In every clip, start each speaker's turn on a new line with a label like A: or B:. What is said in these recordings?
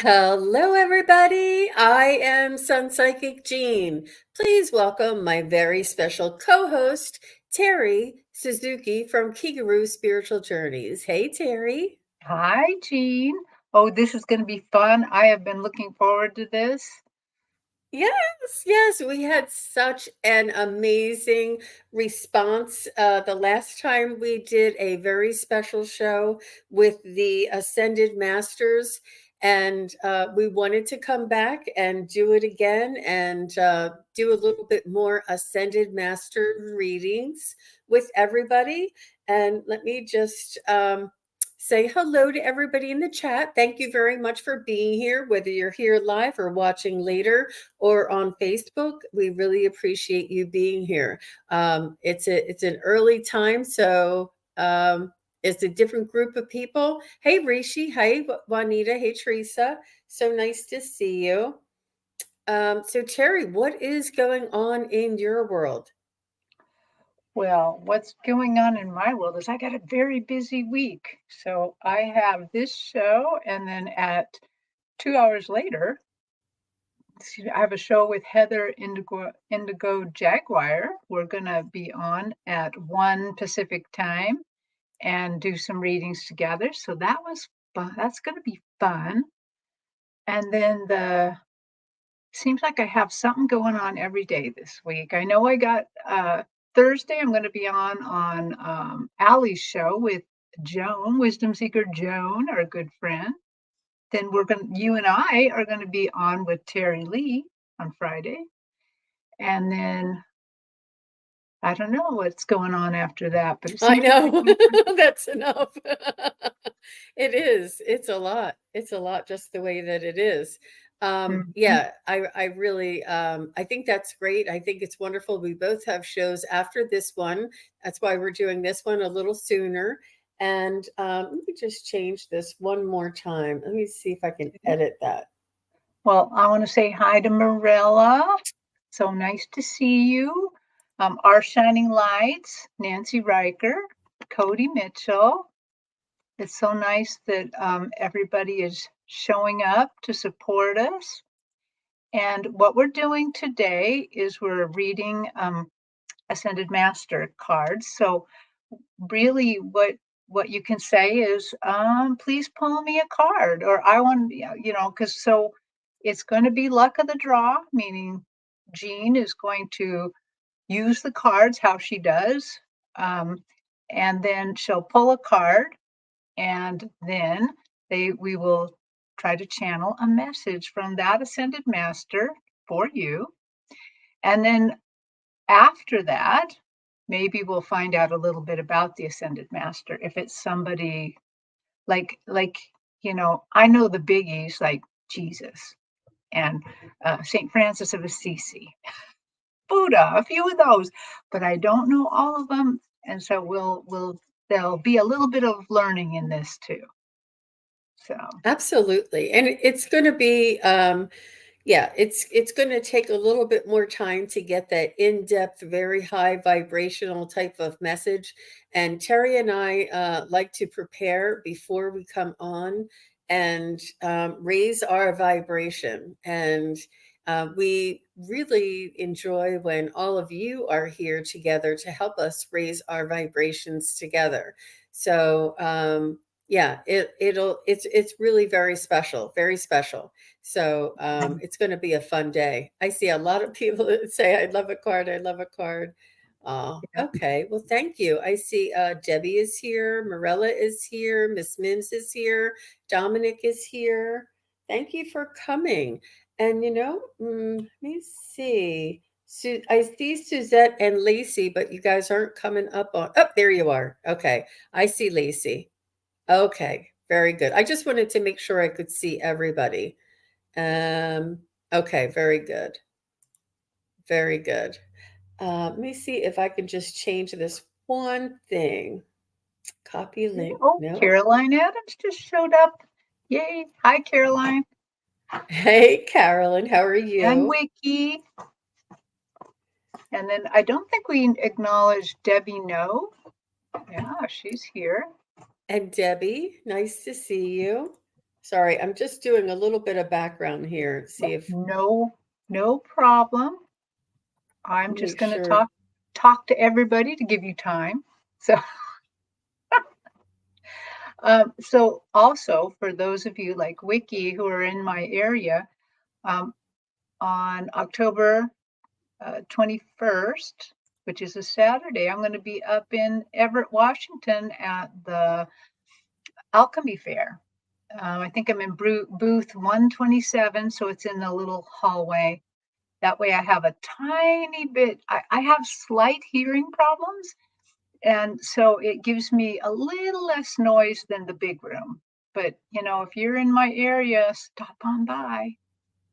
A: Hello, everybody. I am Sun Psychic Jean. Please welcome my very special co host, Terry Suzuki from Kigaru Spiritual Journeys. Hey, Terry.
B: Hi, Jean. Oh, this is going to be fun. I have been looking forward to this.
A: Yes, we had such an amazing response. The last time we did a very special show with the Ascended Masters, and we wanted to come back and do it again and do a little bit more Ascended Master readings with everybody. And let me just say hello to everybody in the chat. Thank you very much for being here, whether you're here live or watching later or on Facebook. We really appreciate you being here. It's an early time, so it's a different group of people. Hey Rishi, hey Juanita, hey Teresa. So nice to see you. So Terry, what is going on in your world?
B: Well, what's going on in my world is I got a very busy week. So I have this show, and then at 2 hours later, I have a show with Heather Indigo Jaguar. We're going to be on at 1 Pacific time and do some readings together. So that was fun. That's going to be fun. And then the Seems like I have something going on every day this week. I know I got Thursday. I'm going to be on Allie's show with Joan, Wisdom Seeker Joan, our good friend. Then you and I are going to be on with Terry Lee on Friday, and then I don't know what's going on after that, but it
A: I
B: seems like
A: know. That's enough. It is. It's a lot. It's a lot just the way that it is.
B: Mhm.
A: Yeah, I really I think that's great. I think it's wonderful. We both have shows after this one. That's why we're doing this one a little sooner. And let me just change this one more time. Let me see if I can edit that.
B: Well, I want to say hi to Marilla. So nice to see you. Our Shining Lights, Nancy Riker, Cody Mitchell. It's so nice that everybody is showing up to support us. And what we're doing today is we're reading Ascended Master cards. So really, what you can say is, please pull me a card, or I want, because so it's going to be luck of the draw, meaning Jean is going to use the cards how she does, um, and then she'll pull a card, and then we will try to channel a message from that ascended master for you, and then after that, maybe we'll find out a little bit about the ascended master. If it's somebody like I know the biggies like Jesus and Saint Francis of Assisi, Buddha, a few of those, but I don't know all of them, and so we'll there'll be a little bit of learning in this too. So
A: Absolutely. And it's going to be yeah, it's going to take a little bit more time to get that in-depth, very high vibrational type of message. And Terry and I like to prepare before we come on and raise our vibration. And we really enjoy when all of you are here together to help us raise our vibrations together. So yeah, it's really very special, very special. So it's going to be a fun day. I see a lot of people that say, I love a card. I love a card. Oh,
B: yeah,
A: okay. Well, thank you. I see Debbie is here. Morella is here. Miss Mims is here. Dominic is here. Thank you for coming. And, let me see. I see Suzette and Lacey, but you guys aren't coming up on. Oh, there you are. Okay. I see Lacey. Okay. Very good. I just wanted to make sure I could see everybody. Um, okay, very good. Very good. Let me see if I can just change this one thing. Copy link.
B: oh,
A: No.
B: Caroline Adams just showed up. Yay. Hi, Caroline.
A: Hey, Carolyn, how are
B: And
A: you?
B: Wiki. And then I don't think we acknowledged Debbie No. Yeah, she's here.
A: And Debbie, nice to see you. Sorry, I'm just doing a little bit of background here. See if
B: No problem. I'm just
A: make
B: going to
A: sure.
B: talk to everybody to give you time. So, so also for those of you like Wiki who are in my area, um, on October 21st, which is a Saturday, I'm going to be up in Everett, Washington at the Alchemy Fair. I think I'm in booth 127, so it's in the little hallway. That way I have a tiny bit, I have slight hearing problems. And so it gives me a little less noise than the big room. But, if you're in my area, stop on by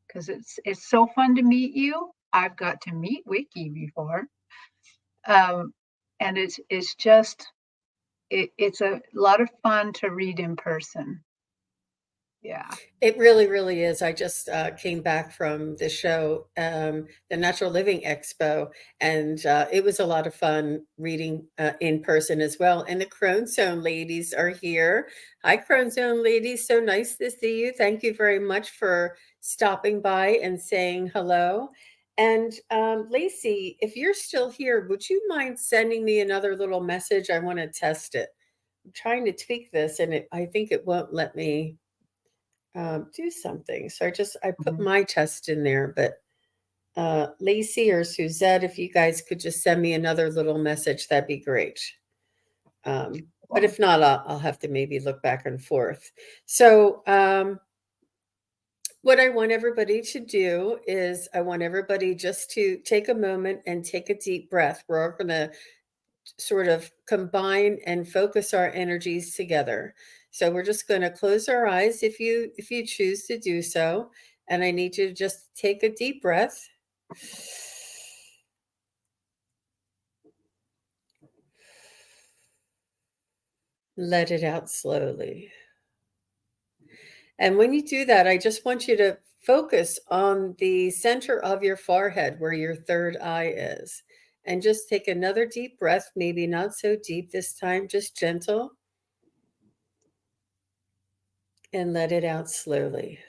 B: because it's so fun to meet you. I've got to meet Wiki before. Um, and it's a lot of fun to read in person. Yeah.
A: It really, really is. I just came back from the show, the Natural Living Expo, and it was a lot of fun reading in person as well. And the Crone Zone ladies are here. Hi, Crone Zone ladies. So nice to see you. Thank you very much for stopping by and saying hello. And Lacey, if you're still here, would you mind sending me another little message? I want to test it. I'm trying to tweak this, and I think it won't let me do something. So I put
B: Mhm.
A: my test in there, but Lacey or Suzette, if you guys could just send me another little message, that'd be great. But
B: Well,
A: if not, I'll have to maybe look back and forth. So what I want everybody to do is I want everybody just to take a moment and take a deep breath. We're all going to sort of combine and focus our energies together. So we're just going to close our eyes if you choose to do so, and I need you to just take a deep breath. Let it out slowly. And when you do that, I just want you to focus on the center of your forehead where your third eye is. And just take another deep breath, maybe not so deep this time, just gentle, and let it out slowly.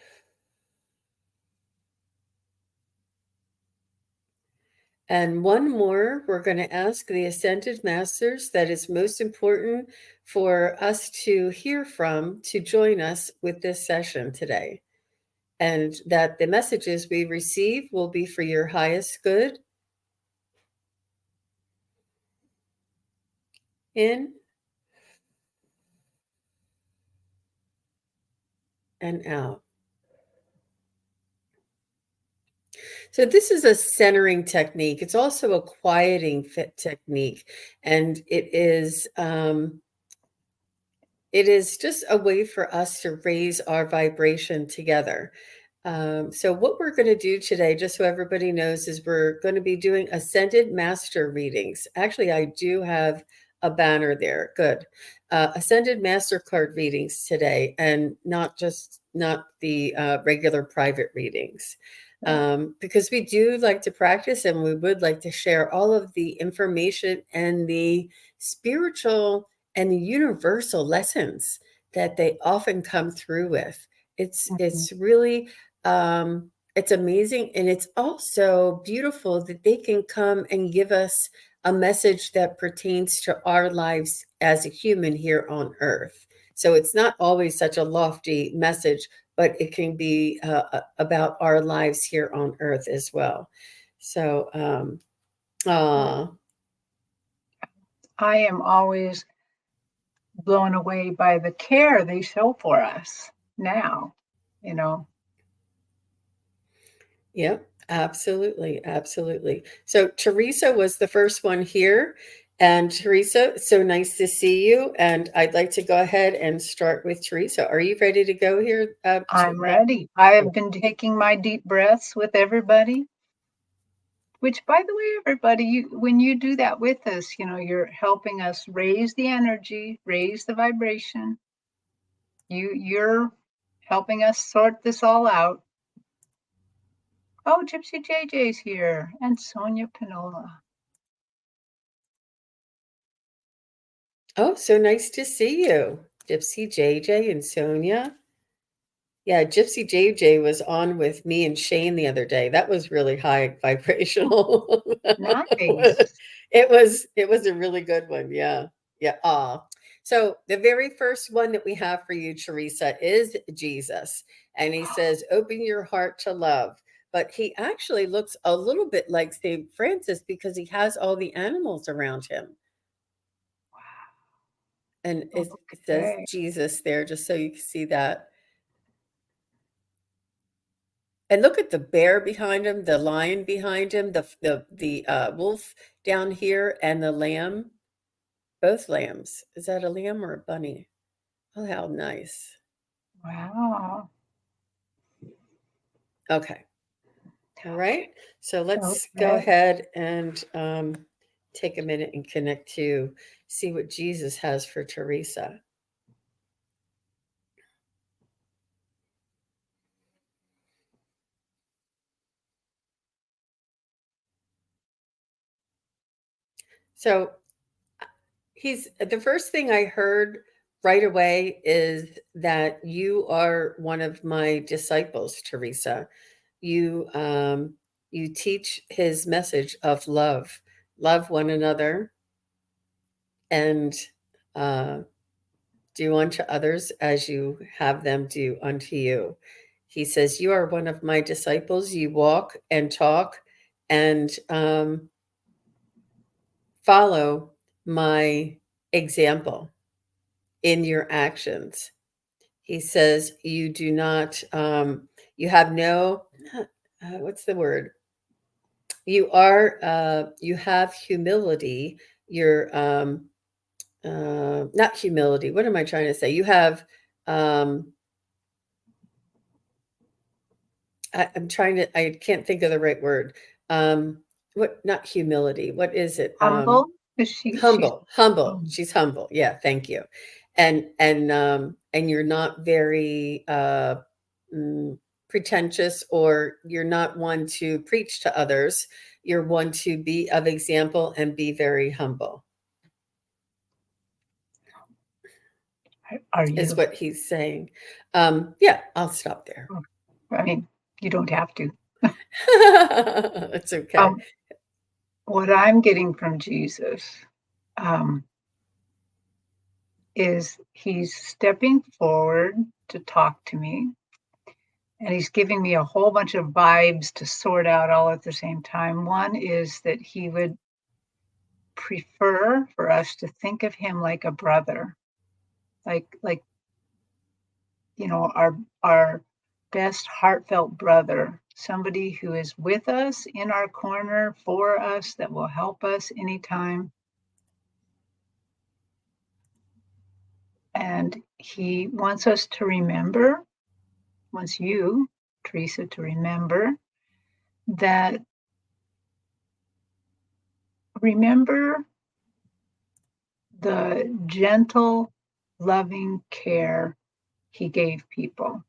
A: And one more, we're going to ask the Ascended Masters that is most important for us to hear from to join us with this session today. And that the messages we receive will be for your highest good. In and out. So this is a centering technique. It's also a quieting fit technique, and it is just a way for us to raise our vibration together. So what we're going to do today, just so everybody knows, is we're going to be doing Ascended Master readings. Actually, I do have a banner there. Good. Ascended Master card readings today, and not the regular private readings. Because we do like to practice and we would like to share all of the information and the spiritual and the universal lessons that they often come through with.
B: Mhm.
A: It's really it's amazing, and it's also beautiful that they can come and give us a message that pertains to our lives as a human here on earth. So it's not always such a lofty message, but it can be about our lives here on earth as well. So uh,
B: I am always blown away by the care they show for us now, you know.
A: yeah, absolutely, absolutely. So Teresa was the first one here. And Teresa, so nice to see you. And I'd like to go ahead and start with Teresa. Are you ready to go here?
B: I'm ready. I have been taking my deep breaths with everybody. Which, by the way, everybody, when you do that with us, you're helping us raise the energy, raise the vibration. You're helping us sort this all out. Oh, Gypsy JJ's here, and Sonia Pinola.
A: Oh, so nice to see you, Gypsy, JJ, and Sonia. Yeah, Gypsy JJ was on with me and Shane the other day. That was really high
B: Oh,
A: vibrational.
B: nice.
A: It was a really good one. Yeah. Yeah. So the very first one that we have for you, Teresa, is Jesus. And he says, open your heart to love. But he actually looks a little bit like St. Francis because he has all the animals around him. And it says
B: Okay.
A: Jesus there, just so you can see that. And look at the bear behind him, the lion behind him, the wolf down here, and the lamb. Both lambs. Is that a lamb or a bunny? Oh, how nice.
B: Wow.
A: Okay. All right. So let's go
B: Okay.
A: ahead and take a minute and connect to see what Jesus has for Teresa. So he's the first thing I heard right away is that you are one of my disciples, Teresa. You teach his message of love, love one another, and uh, do unto others as you have them do unto you. He says, "You are one of my disciples. You walk and talk and follow my example in your actions." He says, "You do not. You have no. What's the word? You have humility. You're not humility. What am I trying to say? You have um I'm trying to I can't think of the right word. What not humility. What is it?
B: Humble? Is she's
A: Humble.
B: um,
A: She's humble. Yeah, thank you. And you're not very mm, pretentious, or you're not one to preach to others. You're one to be of example and be very humble,
B: are
A: is
B: you?
A: what he's saying. Yeah, I'll stop there.
B: Oh, I mean, you don't have to.
A: It's okay.
B: Um, what I'm getting from Jesus um, is he's stepping forward to talk to me, and he's giving me a whole bunch of vibes to sort out all at the same time. One is that he would prefer for us to think of him like a brother, like our best heartfelt brother, somebody who is with us in our corner for us that will help us anytime. And he wants us to remember, wants you, Teresa, to remember that, remember the gentle, loving care he gave people.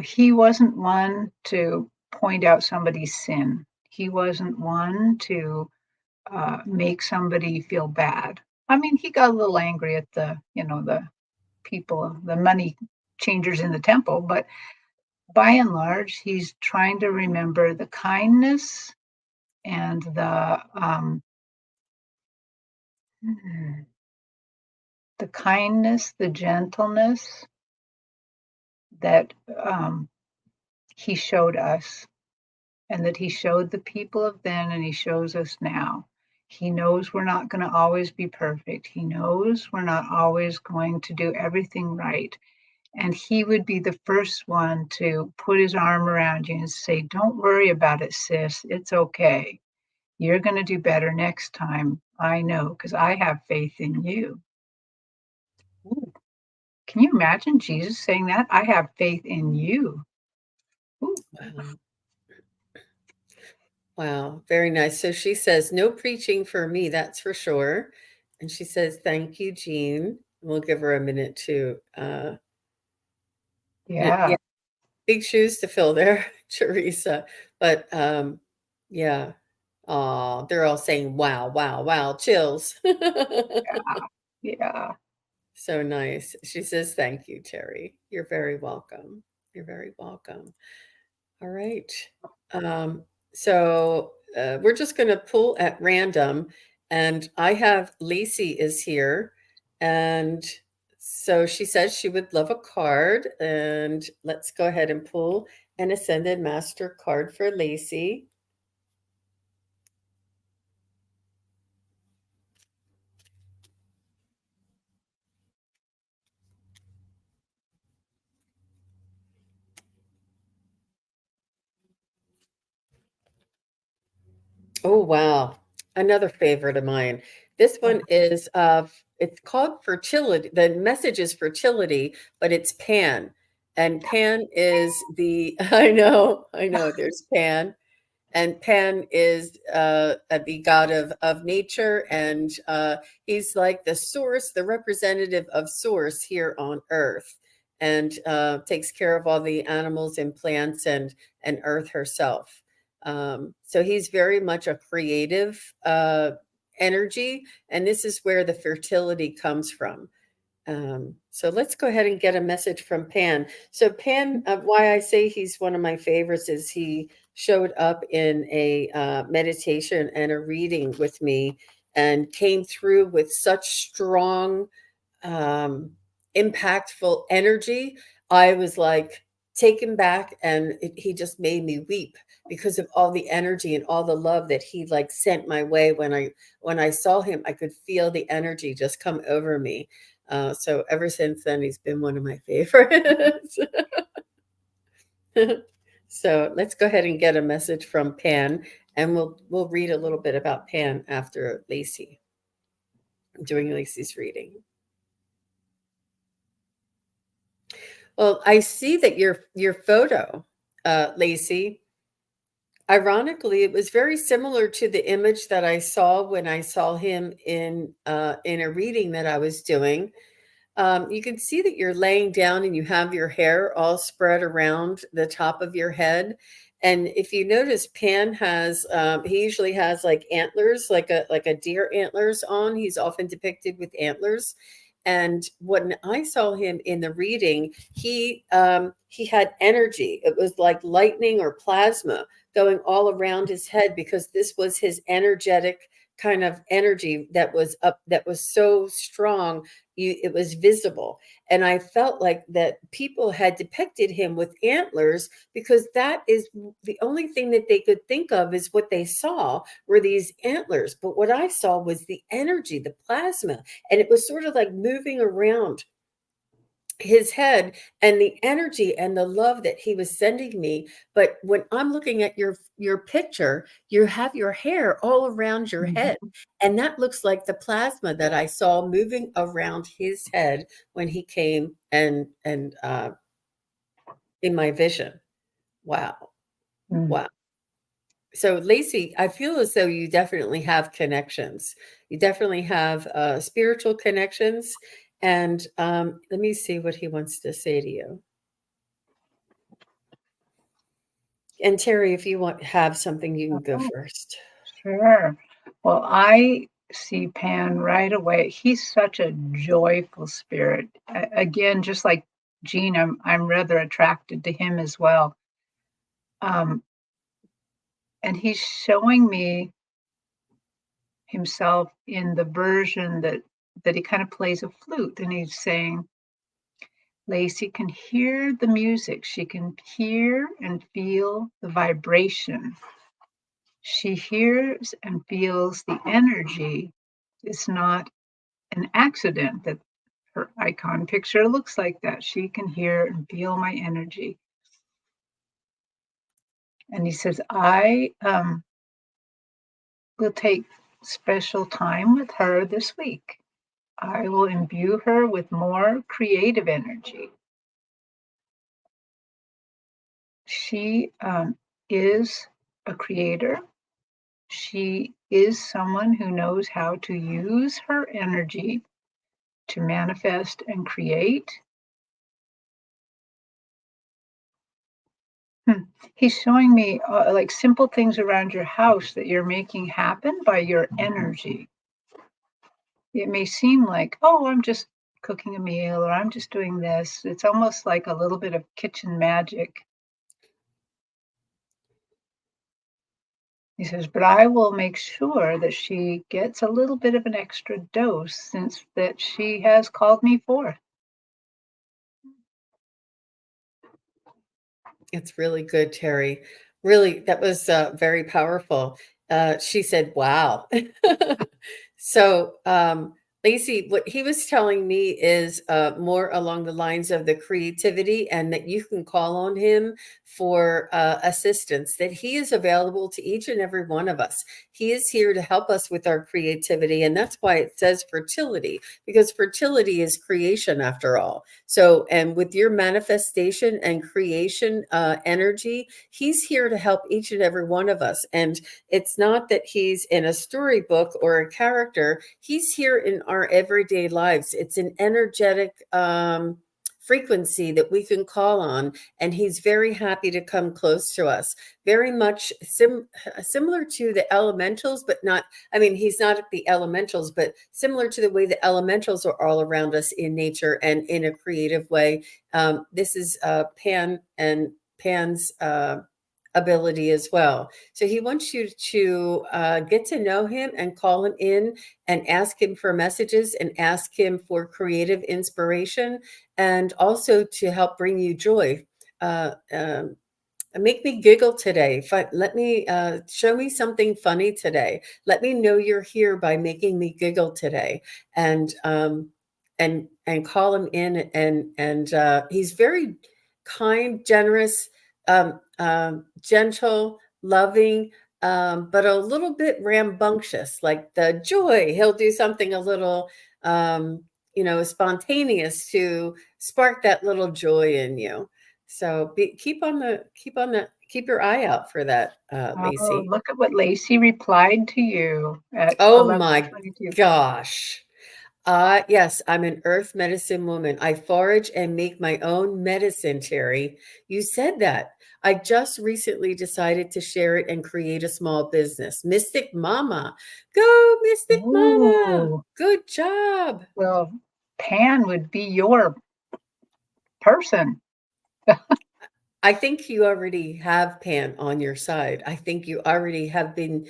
B: He wasn't one to point out somebody's sin. He wasn't one to make somebody feel bad. I mean, he got a little angry at the people, the money changers in the temple, but by and large, he's trying to remember the kindness and the kindness, the gentleness that he showed us, and that he showed the people of then, and he shows us now. He knows we're not going to always be perfect. He knows we're not always going to do everything right. And he would be the first one to put his arm around you and say, "Don't worry about it, sis. It's okay. You're going to do better next time. I know, because I have faith in you." Ooh, can you imagine Jesus saying that? I have faith in you. Ooh,
A: Wow. Wow, very nice. So she says, "No preaching for me, that's for sure." And she says, "Thank you, Jean." We'll give her a minute to,
B: yeah,
A: yeah, big shoes to fill there, Teresa. But yeah, they're all saying, "Wow, wow, wow," chills.
B: yeah, yeah.
A: So nice. She says, "Thank you, Terry. You're very welcome. You're very welcome." All right. Um, we're just going to pull at random, and I have Lacey is here, and so she says she would love a card, and let's go ahead and pull an Ascended Master card for Lacey. Oh, wow. Another favorite of mine. This one is it's called fertility. The message is fertility, but it's Pan. And Pan is the I know, there's Pan. And Pan is the god of nature, and he's like the source, the representative of source here on Earth, and takes care of all the animals and plants and Earth herself. So he's very much a creative energy, and this is where the fertility comes from. So let's go ahead and get a message from Pan. So Pan, why I say he's one of my favorites is he showed up in a meditation and a reading with me and came through with such strong, um, impactful energy. I was like taken back, and he just made me weep because of all the energy and all the love that he like sent my way. When I saw him, I could feel the energy just come over me. So ever since then, he's been one of my favorites. So let's go ahead and get a message from Pan, and we'll read a little bit about Pan after Lacey, during Lacey's reading. Well, I see that your photo, Lacey, ironically, it was very similar to the image that I saw when I saw him in a reading that I was doing. You can see that you're laying down and you have your hair all spread around the top of your head. And if you notice, Pan has he usually has like antlers, like a deer antlers on. He's often depicted with antlers. And when I saw him in the reading, he had energy. It was like lightning or plasma going all around his head because this was his energetic kind of energy that was up, that was so strong, it was visible. And I felt like that people had depicted him with antlers because that is the only thing that they could think of is what they saw were these antlers. But what I saw was the energy, the plasma, and it was sort of like moving around his head, and the energy and the love that he was sending me. But when I'm looking at your picture, you have your hair all around your head,
B: Mhm.
A: and that looks like the plasma that I saw moving around his head when he came and in my vision. Wow.
B: Mm.
A: Wow. So Lacey, I feel as though you definitely have connections. You definitely have spiritual connections. And let me see what he wants to say to you. And Terry, if you want have something, you can go
B: Oh,
A: first.
B: sure. Well, I see Pan right away. He's such a joyful spirit. Again, just like Jean, I'm rather attracted to him as well. Um, and he's showing me himself in the version that he kind of plays a flute, and he's saying, Lacey can hear the music. She can hear and feel the vibration. She hears and feels the energy. It's not an accident that her icon picture looks like that. She can hear and feel my energy. And he says, I will take special time with her this week. I will imbue her with more creative energy. She is a creator. She is someone who knows how to use her energy to manifest and create. Hmm. He's showing me like simple things around your house that you're making happen by your energy. It may seem like, oh, I'm just cooking a meal or I'm just doing this. It's almost like a little bit of kitchen magic. He says, but I will make sure that she gets a little bit of an extra dose since that she has called me forth.
A: It's really good, Terry. Really, that was very powerful. She said, "Wow." So, Lacey, what he was telling me is more along the lines of the creativity, and that you can call on him for assistance. That he is available to each and every one of us. He is here to help us with our creativity, and that's why it says fertility, because fertility is creation after all. So, and with your manifestation and creation energy, he's here to help each and every one of us. And it's not that he's in a storybook or a character, he's here in our everyday lives. It's an energetic frequency that we can call on, and he's very happy to come close to us. Very much similar to the elementals, but not, I mean, he's not the elementals, but similar to the way the elementals are all around us in nature and in a creative way. This is Pan's ability as well. So he wants you to get to know him and call him in and ask him for messages and ask him for creative inspiration, and also to help bring you joy. Uh, um, Make me giggle today. Let me show me something funny today. Let me know you're here by making me giggle today, and call him in. And he's very kind, generous, gentle, loving, but a little bit rambunctious. Like the joy, he'll do something a little, spontaneous to spark that little joy in you. So keep your eye out for that,
B: Oh,
A: Lacey.
B: look at what Lacey replied to you at
A: Oh my
B: 11:22.
A: gosh. Yes, I'm an earth medicine woman. I forage and make my own medicine, Terry. You said that. I just recently decided to share it and create a small business. Mystic Mama. Go, Mystic Mama.
B: Ooh,
A: Good job.
B: well, Pan would be your person.
A: I think you already have Pan on your side. I think you already have been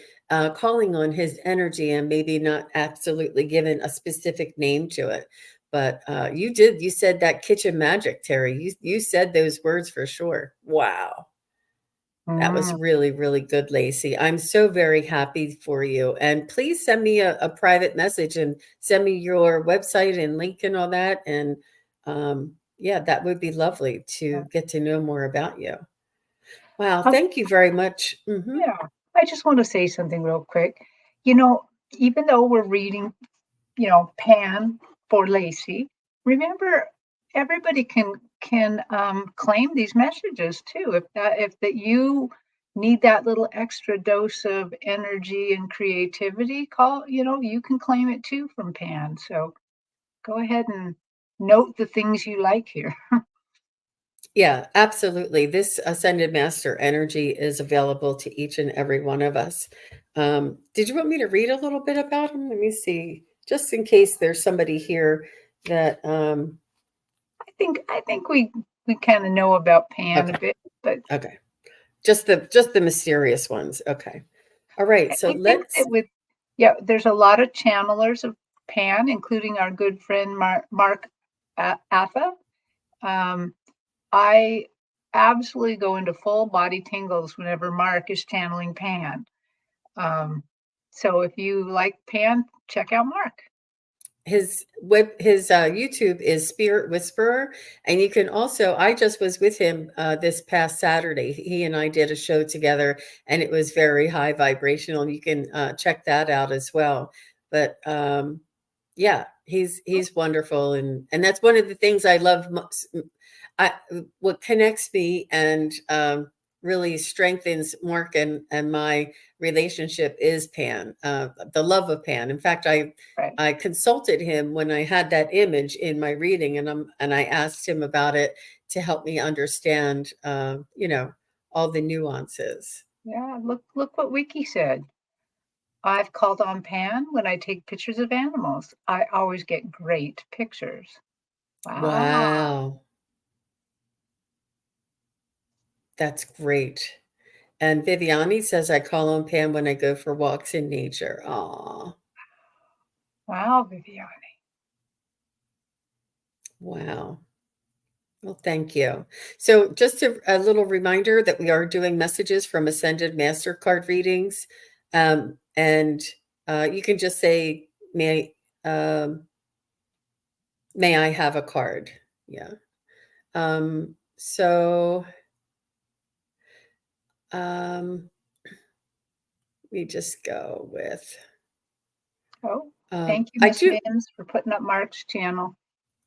A: calling on his energy and maybe not absolutely given a specific name to it. But you did. You said that kitchen magic, Terry. You said those words for sure. Wow. That was
B: Mm.
A: really, really good, Lacey. I'm so very happy for you. And please send me a private message and send me your website and link and all that. And yeah, that would be lovely to get to know more about you. Wow,
B: Um,
A: thank you very much.
B: yeah, I just want to say something real quick. You know, even though we're reading, Pan for Lacey, remember everybody can claim these messages too. If that you need that little extra dose of energy and creativity, you can claim it too from Pan. So go ahead and note the things you like here.
A: Yeah, absolutely. This ascended master energy is available to each and every one of us. Did you want me to read a little bit about him? Let me see, just in case there's somebody here that,
B: I think we kind of know about Pan a
A: okay,
B: bit, but
A: okay. Just the mysterious ones. Okay. All right. So
B: I think
A: let's,
B: that there's a lot of channelers of Pan, including our good friend Mark Atha. Um, I absolutely go into full body tingles whenever Mark is channeling Pan. Um, so if you like Pan, check out Mark.
A: his YouTube is Spirit Whisperer, and you can also. I just was with him this past Saturday. He and I did a show together, and it was very high vibrational. You can check that out as well. But yeah, he's wonderful, and that's one of the things I love. I What connects me and really strengthens Mark and my relationship is Pan, the love of Pan. In fact,
B: Right.
A: I consulted him when I had that image in my reading, and I asked him about it to help me understand, all the nuances.
B: Yeah. Look what Wiki said. I've called on Pan when I take pictures of animals. I always get great pictures. Wow.
A: Wow. That's great. And Viviani says, I call on Pam when I go for walks in nature. Aw,
B: Wow, Viviane.
A: wow. Well, thank you. So, just a little reminder that we are doing messages from Ascended MasterCard readings. And you can just say, may I have a card? Yeah. So, um, we just go with,
B: Oh, thank you,
A: I
B: Miss
A: do.
B: Mims, for putting up Mark's channel.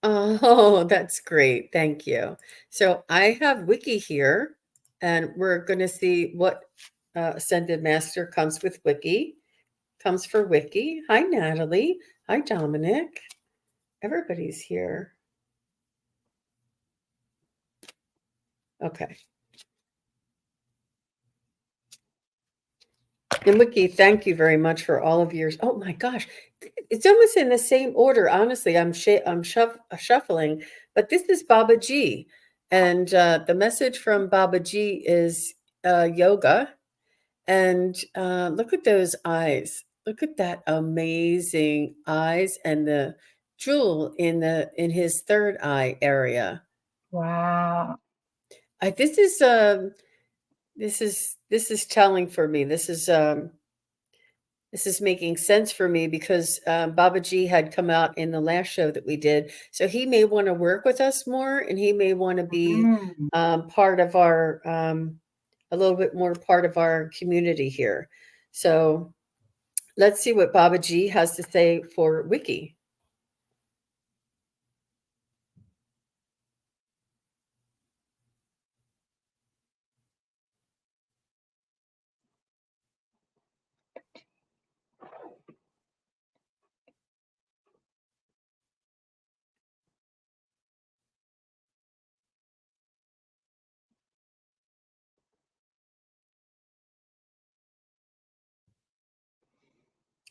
A: Oh, that's great. Thank you. So I have Wiki here, and we're going to see what Ascended Master comes with Wiki. Comes for Wiki. Hi, Natalie. Hi, Dominic. Everybody's here. Okay. And Wiki, thank you very much for all of yours. Oh my gosh, it's almost in the same order. Honestly, I'm shuffling, but this is Baba G, and the message from Baba G is yoga. And look at those eyes. Look at that amazing eyes and the jewel in his third eye area.
B: Wow.
A: I, this is telling for me. This is making sense for me because Baba G had come out in the last show that we did. So he may want to work with us more and he may want to be
B: Mm.
A: part of our, a little bit more part of our community here. So let's see what Baba G has to say for Wiki.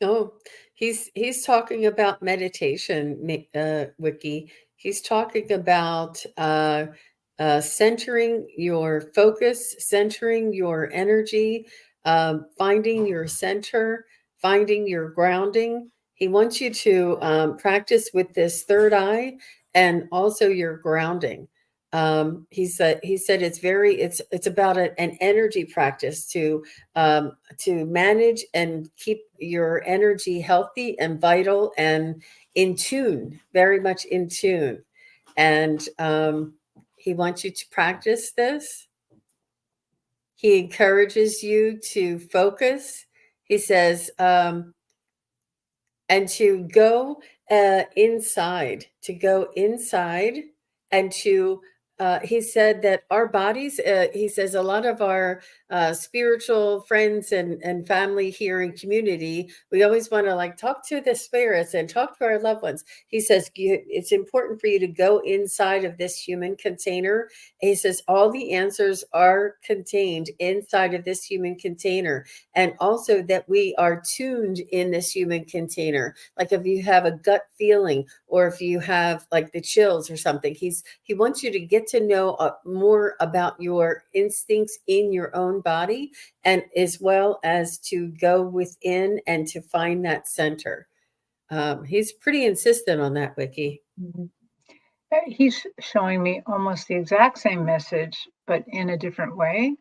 A: Oh, he's talking about meditation, Wiki. He's talking about centering your focus, centering your energy, finding your center, finding your grounding. He wants you to practice with this third eye and also your grounding. He said it's about an energy practice to manage and keep your energy healthy and vital and in tune, very much in tune. And he wants you to practice this. He encourages you to focus. He says, and to go inside and to he said that our bodies he says a lot of our spiritual friends and family here in community, we always want to like talk to the spirits and talk to our loved ones. He says it's important for you to go inside of this human container. He says all the answers are contained inside of this human container, and also that we are tuned in this human container. Like if you have a gut feeling or if you have like the chills or something, he wants you to get to know more about your instincts in your own body, and as well as to go within and to find that center. He's pretty insistent on that, Wiki.
B: Mhm. He's showing me almost the exact same message, but in a different way.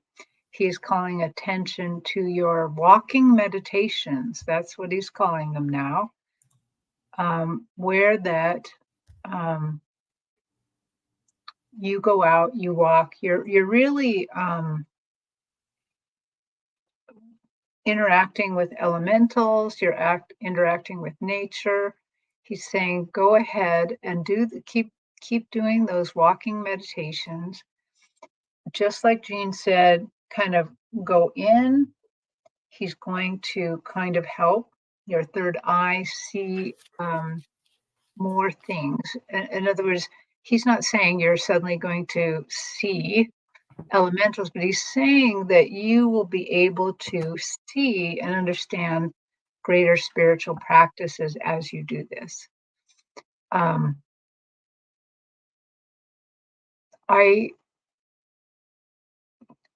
B: He's calling attention to your walking meditations. That's what he's calling them now. Where that you go out, you walk, you're really interacting with elementals, interacting with nature. He's saying, go ahead and keep doing those walking meditations. Just like Jean said, kind of go in. He's going to kind of help your third eye see more things. In other words, he's not saying you're suddenly going to see elementals, but he's saying that you will be able to see and understand greater spiritual practices as you do this. Um, I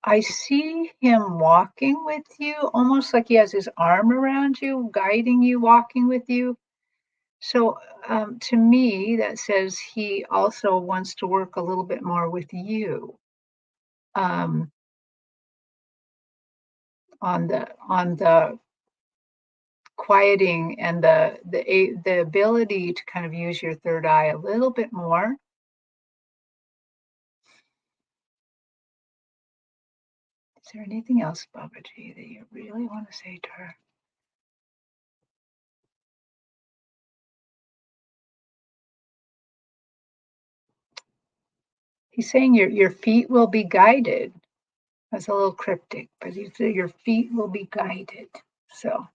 B: I see him walking with you, almost like he has his arm around you, guiding you, walking with you. So, to me, that says he also wants to work a little bit more with you, um, on the quieting and the ability to kind of use your third eye a little bit more. Is there anything else, Babaji, that you really want to say to her? He's saying your feet will be guided. That's a little cryptic, but he said your feet will be guided. So,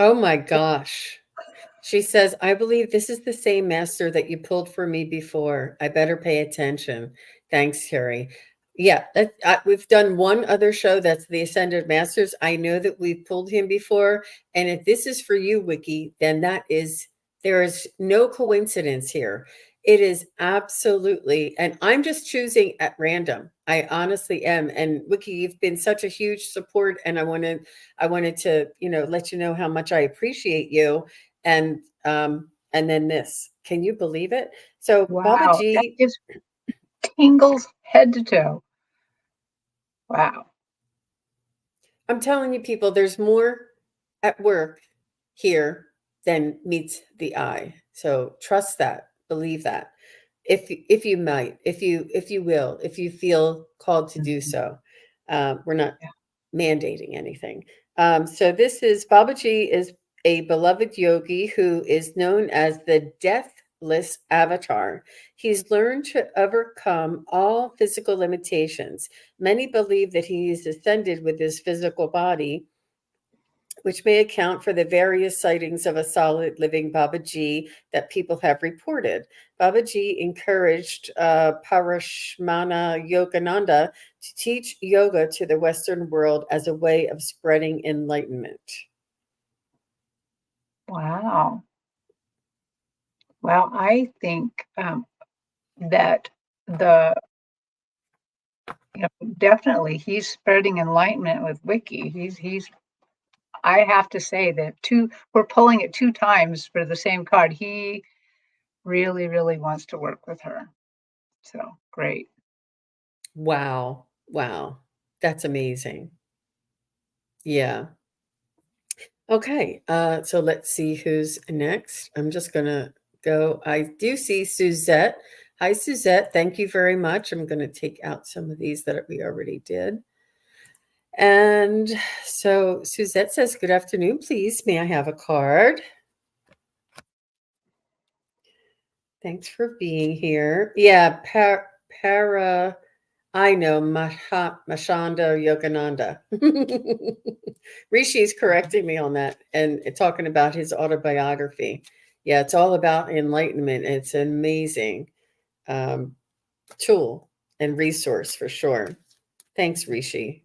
A: Oh my gosh. She says, I believe this is the same master that you pulled for me before. I better pay attention. Thanks, Terry. Yeah, we've done one other show that's the Ascended Masters. I know that we've pulled him before. And if this is for you, Wiki, then there is no coincidence here. It is absolutely, and I'm just choosing at random. I honestly am. And Wiki, you've been such a huge support, and I wanted to, let you know how much I appreciate you. And then this. Can you believe it? So Baba
B: wow, that
A: G,
B: gives tingles head to toe. Wow.
A: I'm telling you, people, there's more at work here than meets the eye. So trust that, believe that. If you might, if you will, if you feel called to do
B: Mhm.
A: so, we're not
B: Yeah.
A: mandating anything. So this is Babaji is a beloved yogi who is known as the deathless avatar. He's learned to overcome all physical limitations. Many believe that he is ascended with his physical body, which may account for the various sightings of a solid living Babaji that people have reported. Babaji encouraged Parashmana Yogananda to teach yoga to the Western world as a way of spreading enlightenment.
B: Wow. Well, I think that the definitely he's spreading enlightenment with Wiki. He's I have to say that we're pulling it two times for the same card. He really, really wants to work with her. So great.
A: Wow. Wow. That's amazing. Yeah. Okay. So let's see who's next. I'm just going to go. I do see Suzette. Hi, Suzette. Thank you very much. I'm going to take out some of these that we already did. And so Suzette says, good afternoon, please. May I have a card? Thanks for being here. Yeah, I know, Mashanda Yogananda. Rishi's correcting me on that and talking about his autobiography. Yeah, it's all about enlightenment. It's an amazing um, tool and resource for sure. Thanks, Rishi.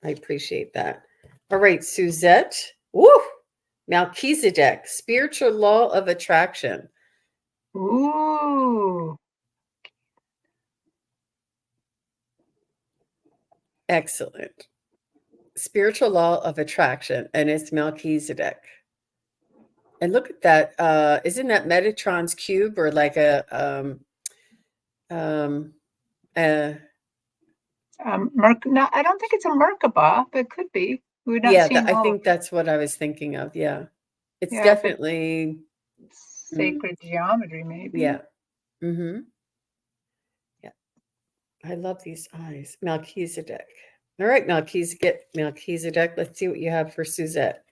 A: I appreciate that. All right, Suzette. Woo! Melchizedek, spiritual law of attraction.
B: Ooh.
A: Excellent. Spiritual law of attraction, and it's Melchizedek. And look at that. Isn't that Metatron's cube or like um, uh,
B: No, I don't think it's a Merkaba, but it could be. We're not
A: yeah,
B: seeing
A: I
B: all of
A: think
B: it.
A: that's what I was thinking of. Yeah. It's
B: Yeah, but
A: definitely, mm,
B: sacred geometry, maybe.
A: yeah. Mm-hmm. Yeah. I love these eyes. Melchizedek. All right, Melchizedek. Let's see what you have for Suzette.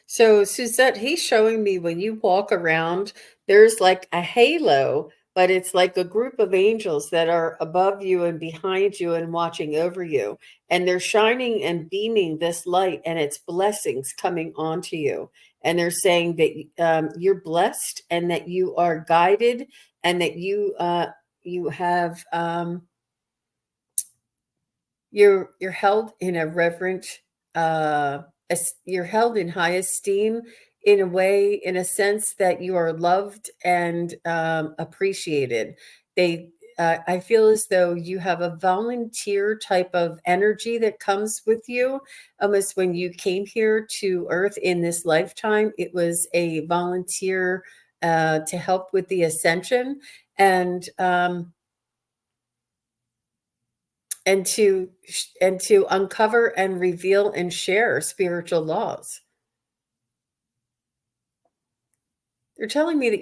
A: So, Suzette, he's showing me when you walk around, there's like a halo, but it's like a group of angels that are above you and behind you and watching over you. And they're shining and beaming this light, and it's blessings coming onto you. and they're saying that you're blessed and that you are guided and that you have you're held in a reverent you're held in high esteem in a way, in a sense that you are loved and appreciated. They I feel as though you have a volunteer type of energy that comes with you. Almost when you came here to earth in this lifetime, it was a volunteer to help with the ascension, and and to and to uncover and reveal and share spiritual laws. They're telling me that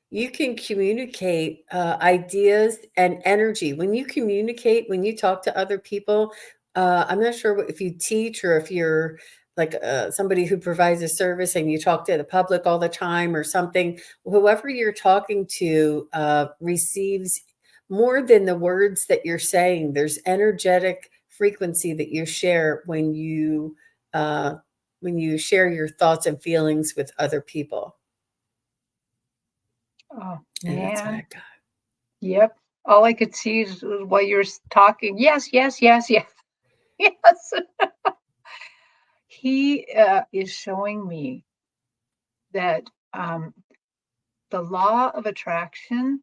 A: you can communicate ideas and energy. When you communicate, when you talk to other people, I'm not sure if you teach or if you're like somebody who provides a service and you talk to the public all the time or something. Whoever you're talking to receives more than the words that you're saying. There's energetic frequency that you share uh, when you share your thoughts and feelings with other people.
B: Oh,
A: And that's what I
B: man.
A: got.
B: Yep. All I could see is while you're talking. Yes, yes, yes, yes, yes. He is showing me that the law of attraction,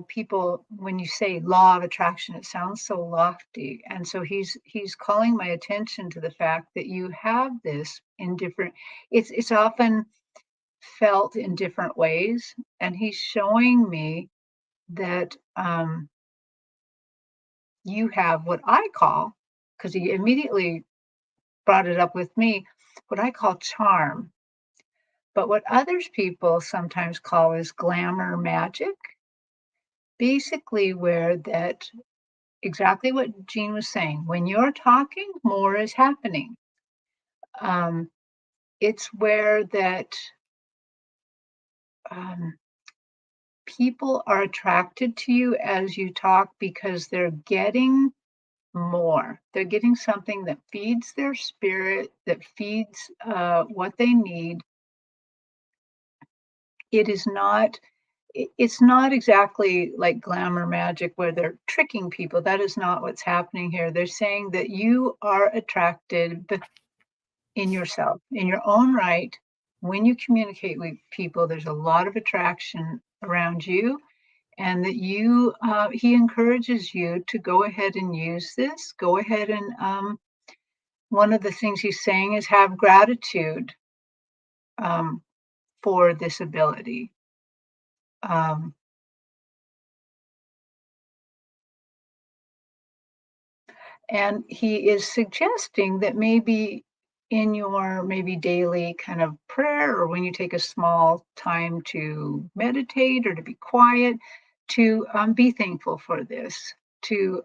B: people, when you say law of attraction, it sounds so lofty. And so he's calling my attention to the fact that you have this in different, it's often felt in different ways. And he's showing me that you have what I call, because he immediately brought it up with me, what I call charm. But what others people sometimes call is glamour magic. Basically, where that exactly what Jean was saying. When you're talking, more is happening. Um, it's where that um, people are attracted to you as you talk because they're getting more. They're getting something that feeds their spirit, that feeds what they need. It is not. It's not exactly like glamour magic where they're tricking people. That is not what's happening here. They're saying that you are attracted in yourself, in your own right. When you communicate with people, there's a lot of attraction around you, and that he encourages you to go ahead and use this. Go ahead and one of the things he's saying is have gratitude um, for this ability. Um, And he is suggesting that maybe in your maybe daily kind of prayer, or when you take a small time to meditate or to be quiet, to be thankful for this, to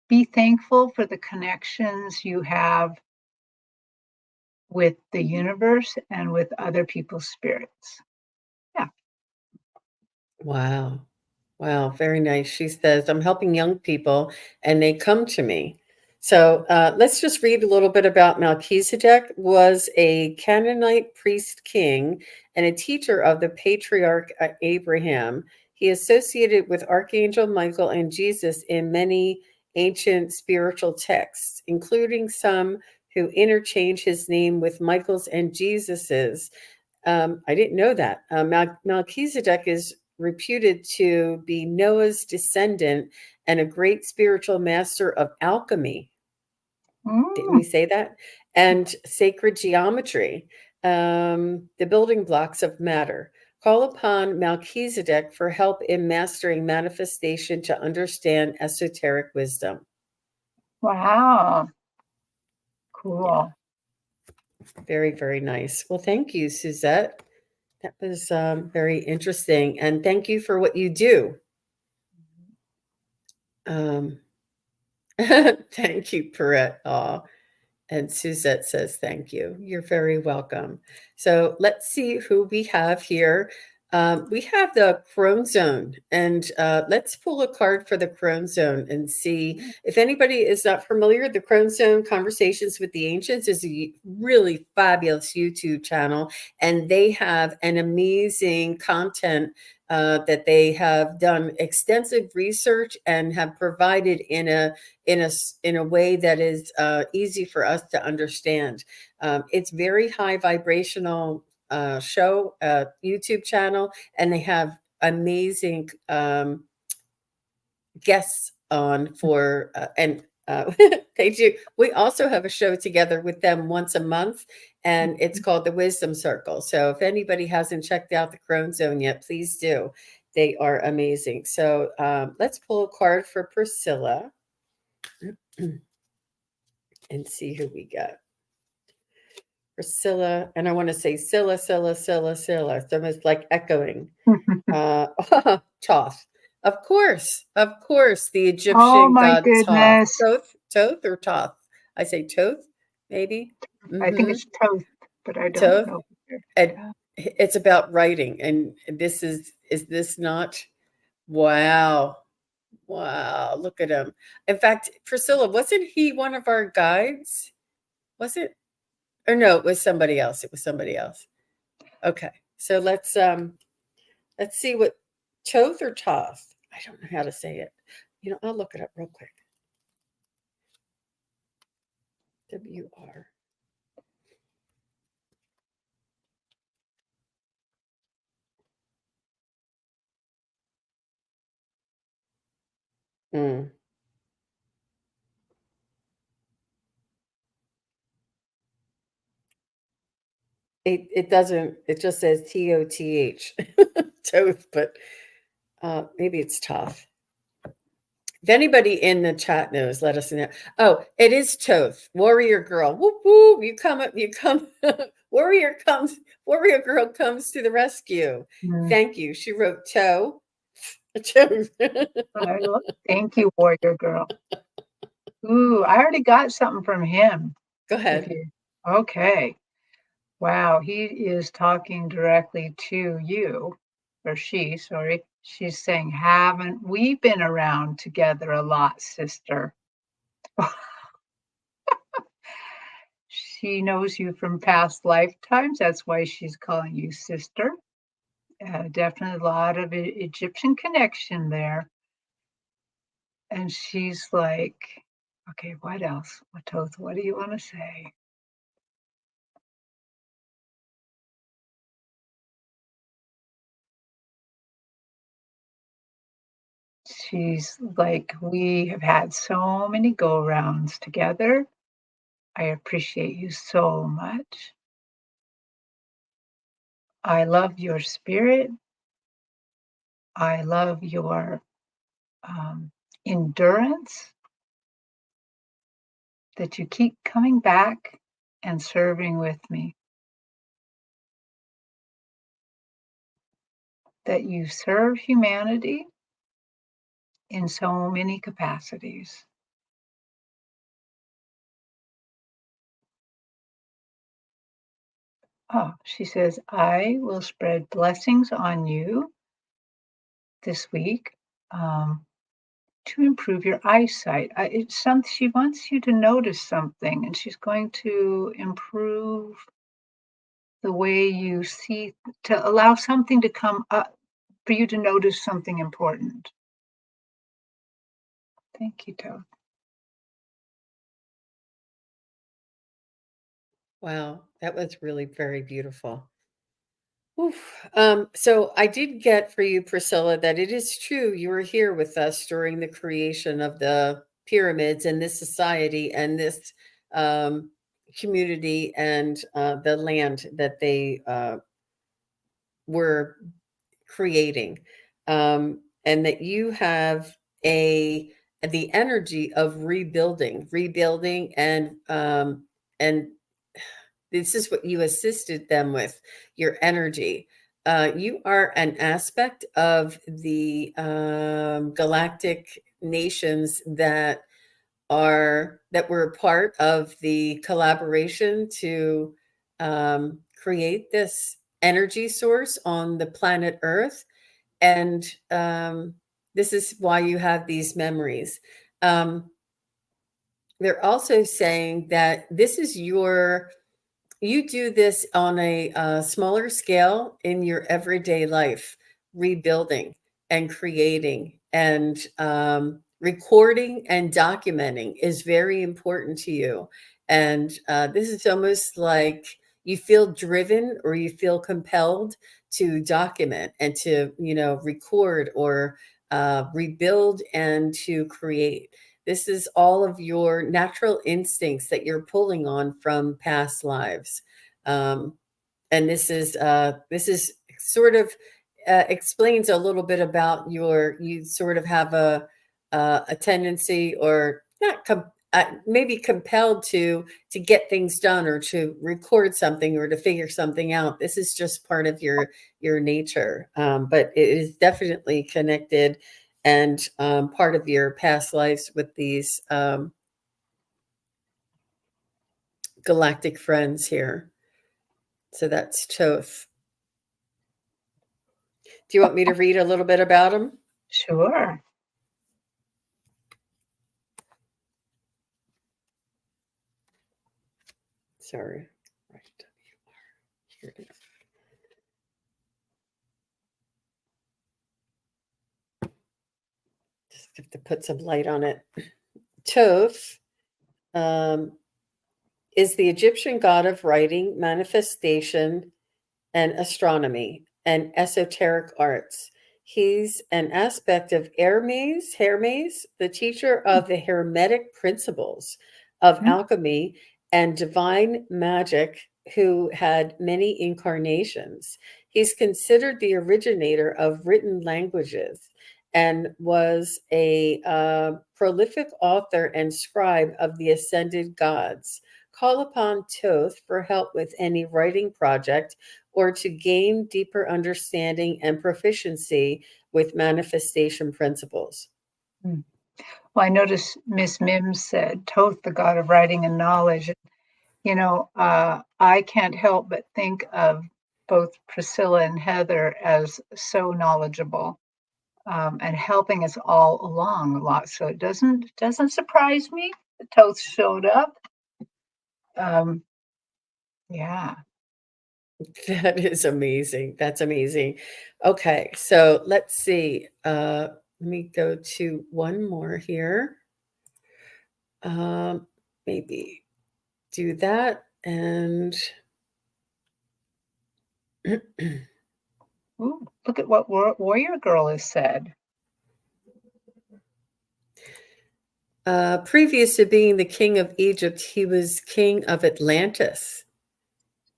B: be thankful for the connections you have with the universe and with other people's spirits. Yeah.
A: Wow. Wow, very nice. She says, I'm helping young people and they come to me. So let's just read a little bit about Melchizedek was a Canaanite priest king and a teacher of the patriarch Abraham. He associated with Archangel Michael and Jesus in many ancient spiritual texts, including some who interchange his name with Michael's and Jesus's. I didn't know that. Melchizedek is reputed to be Noah's descendant and a great spiritual master of alchemy. Didn't we
B: Mm,
A: say that? And sacred geometry, the building blocks of matter. Call upon Melchizedek for help in mastering manifestation to understand esoteric wisdom.
B: wow.
A: Yeah,
B: Cool.
A: very, very nice. Well, thank you, Suzette. That was very interesting. And thank you for what you do. Um, thank you, Perrette. Aw. And Suzette says, thank you. You're very welcome. So let's see who we have here. We have the Crone Zone, and let's pull a card for the Crone Zone and see if anybody is not familiar. The Crone Zone Conversations with the Ancients is a really fabulous YouTube channel, and they have an amazing content that they have done extensive research and have provided in a way that is easy for us to understand. It's very high vibrational show, YouTube channel, and they have amazing guests on for and they do. We also have a show together with them once a month, and it's called the Wisdom Circle. So if anybody hasn't checked out the Crone Zone yet, please do. They are amazing. So let's pull a card for Priscilla and see who we got. Priscilla, and I want to say Scylla, Scylla, Scylla, Scylla. So it's like echoing. Thoth. Of course, the
B: Oh
A: Egyptian
B: my
A: god Thoth.
B: goodness.
A: Thoth or Thoth? I say Thoth, maybe.
B: I think
A: Mm-hmm.
B: it's toast, but I don't
A: Thoth.
B: know.
A: And
B: Yeah.
A: it's about writing, and this is this not? Wow, wow! Look at him. In fact, Priscilla, wasn't he one of our guides? Was it? Or no, it was somebody else. It was somebody else. Okay, so let's see what Toth or Toth. I don't know how to say it. I'll look it up real quick. WR. Mm. It doesn't. It just says TOTH. Toth, but maybe it's Toth. If anybody in the chat knows, let us know. Oh, it is Toth. Warrior girl. Whoop whoop. You come up. You come. Warrior comes. Warrior girl comes to the rescue.
B: Mm.
A: Thank you. She wrote toe. Toe.
B: Thank you, warrior girl. Ooh, I already got something from him.
A: Go
B: If
A: ahead.
B: you okay. Wow, he is talking directly to you, or she, sorry. She's saying, haven't we been around together a lot, sister? She knows you from past lifetimes. That's why she's calling you sister. Definitely a lot of Egyptian connection there. And she's like, okay, what else? What do you want to say? She's like, we have had so many go rounds together. I appreciate you so much. I love your spirit. I love your endurance, that you keep coming back and serving with me, that you serve humanity in so many capacities. Oh, she says, I will spread blessings on you this week to improve your eyesight. She wants you to notice something, and she's going to improve the way you see, to allow something to come up for you to notice something important. Thank you, Toad.
A: Wow, that was really very beautiful. Oof. So I did get for you, Priscilla, that it is true you were here with us during the creation of the pyramids and this society and this um, community and the land that they were creating, and that you have a the energy of rebuilding, and this is what you assisted them with, your energy. You are an aspect of the galactic nations that were a part of the collaboration to create this energy source on the planet Earth. And this is why you have these memories. They're also saying that this is you do this on a smaller scale in your everyday life, rebuilding and creating and recording and documenting is very important to you. And this is almost like you feel driven or you feel compelled to document and to, record or rebuild and to create. This is all of your natural instincts that you're pulling on from past lives. Um, and this is sort of explains a little bit about you sort of have a tendency or not maybe compelled to get things done or to record something or to figure something out. This is just part of your nature, but it is definitely connected and part of your past lives with these galactic friends here. So that's Toth. Do you want me to read a little bit about him?
B: Sure.
A: Sorry. Right. Here it is. Just have to put some light on it. Toth is the Egyptian god of writing, manifestation, and astronomy and esoteric arts. He's an aspect of Hermes, the teacher of the Hermetic principles of
B: Mhm.
A: alchemy and divine magic, who had many incarnations. He's considered the originator of written languages and was a prolific author and scribe of the ascended gods. Call upon Toth for help with any writing project or to gain deeper understanding and proficiency with manifestation principles.
B: Mm. Well, I noticed Miss Mims said, Toth, the god of writing and knowledge. I can't help but think of both Priscilla and Heather as so knowledgeable and helping us all along a lot. So it doesn't surprise me that Toth showed up. Um, yeah.
A: That is amazing. That's amazing. Okay, so let's see. Let me go to one more here. Um, Maybe do that and
B: Ooh, look at what Warrior Girl has said.
A: previous to being the king of Egypt, he was king of Atlantis.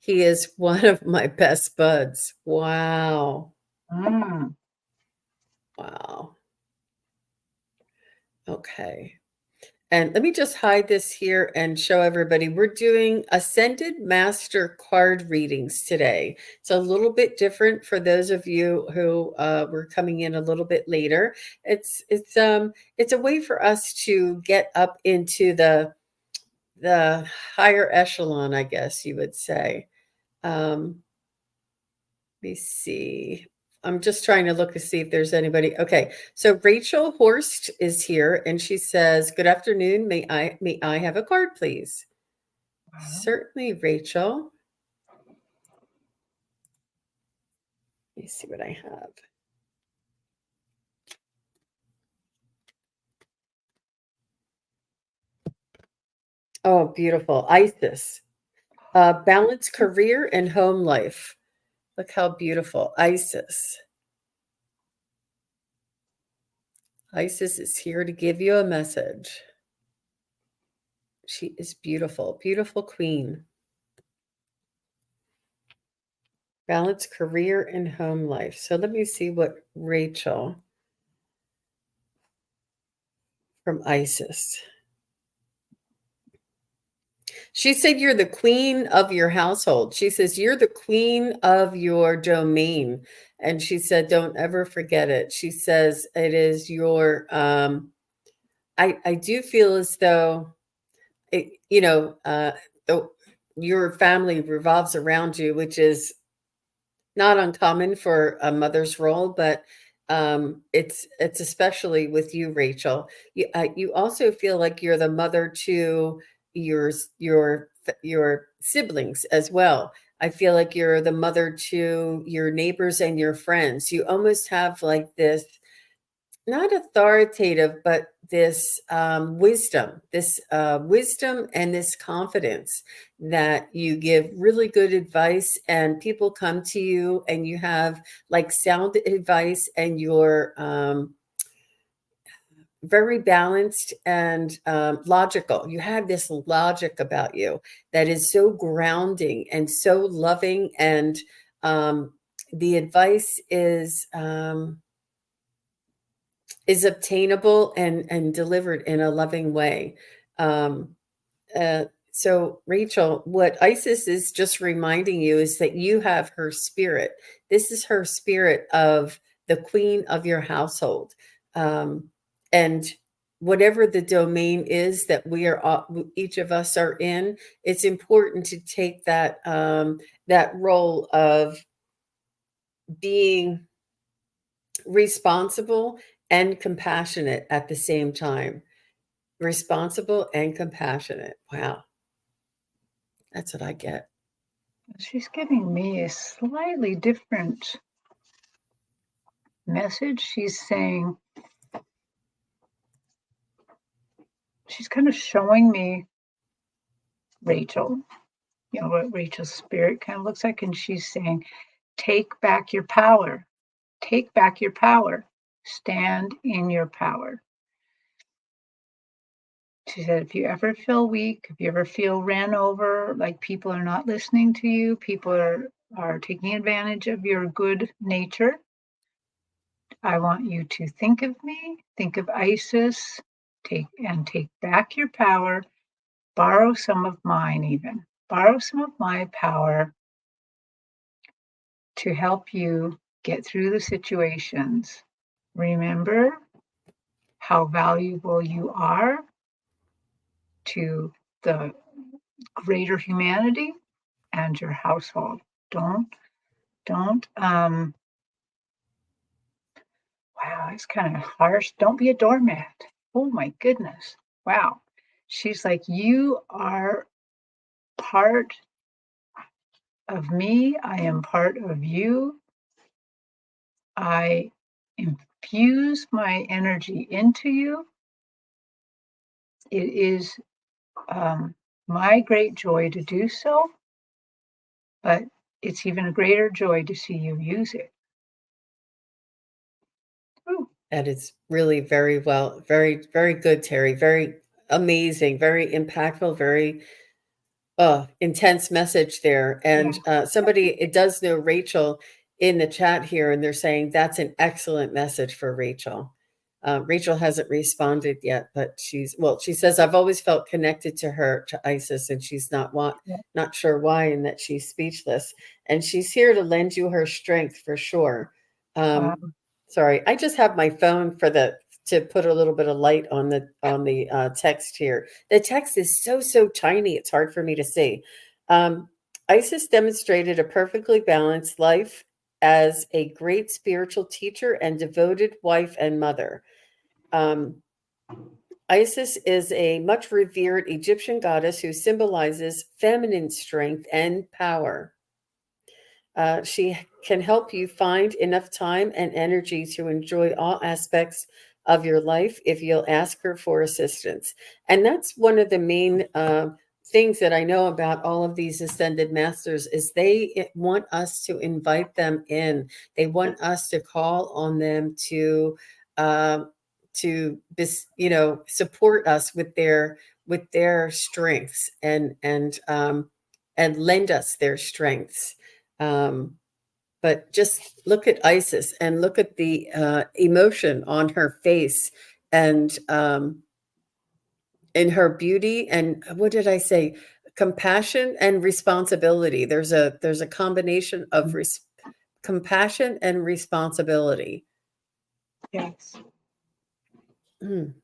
A: He is one of my best buds. Wow.
B: Mm.
A: Wow. Okay. And let me just hide this here and show everybody. We're doing Ascended Master card readings today. It's a little bit different for those of you who were coming in a little bit later. It's a way for us to get up into the higher echelon, I guess you would say. Let me see. I'm just trying to look to see if there's anybody. Okay, so Rachel Horst is here, and she says, "Good afternoon. May I have a card, please?"
B: Wow.
A: Certainly, Rachel. Let me see what I have. Oh, beautiful. Isis. Balance career and home life. Look how beautiful. Isis. Isis is here to give you a message. She is beautiful, beautiful queen. Balance career and home life. So let me see what Rachel from Isis. She said you're the queen of your household. She says you're the queen of your domain. And she said, don't ever forget it. She says it is your I do feel as though it, the, your family revolves around you, which is not uncommon for a mother's role, but it's especially with you, Rachel. You also feel like you're the mother to your your siblings as well. I feel like you're the mother to your neighbors and your friends. You almost have like this, not authoritative, but this wisdom and this confidence that you give really good advice, and people come to you and you have like sound advice, and you're very balanced and logical. You have this logic about you that is so grounding and so loving, and um, the advice is obtainable and delivered in a loving way. Um, so, Rachel, what Isis is just reminding you is that you have her spirit. This is her spirit of the queen of your household. And whatever the domain is that we are, each of us are in, it's important to take that role of being responsible and compassionate at the same time. Responsible and compassionate. Wow, that's what I get.
B: She's giving me a slightly different message. She's saying, she's kind of showing me Rachel, what Rachel's spirit kind of looks like. And she's saying, take back your power. Take back your power. Stand in your power. She said, if you ever feel weak, if you ever feel ran over, like people are not listening to you, people are taking advantage of your good nature, I want you to think of me, think of Isis, take back your power, borrow some of mine even. Borrow some of my power to help you get through the situations. Remember how valuable you are to the greater humanity and your household. Don't, wow, it's kind of harsh. Don't be a doormat. Oh my goodness. Wow. She's like, you are part of me. I am part of you. I infuse my energy into you. It is my great joy to do so, but it's even a greater joy to see you use it. Ooh,
A: That is really very well, very, very good, Terry. Very amazing, very impactful, very intense message there.
B: yeah,
A: And somebody, it does know Rachel in the chat here, and they're saying that's an excellent message for Rachel. Rachel hasn't responded yet, but she says, I've always felt connected to her, to Isis, and she's
B: yeah.
A: not sure why, and that she's speechless. And she's here to lend you her strength for sure.
B: Wow.
A: Sorry, I just have my phone to put a little bit of light on the text here. The text is so tiny; it's hard for me to see. Um, Isis demonstrated a perfectly balanced life as a great spiritual teacher and devoted wife and mother. Um, Isis is a much revered Egyptian goddess who symbolizes feminine strength and power. She can help you find enough time and energy to enjoy all aspects of your life if you'll ask her for assistance. And that's one of the main things that I know about all of these ascended masters is they want us to invite them in. They want us to call on them um, to support us with their strengths and lend us their strengths. Um, but just look at Isis and look at the emotion on her face and in her beauty. And what did I say? Compassion and responsibility. There's a combination of compassion and responsibility.
B: Yes.
A: Mm,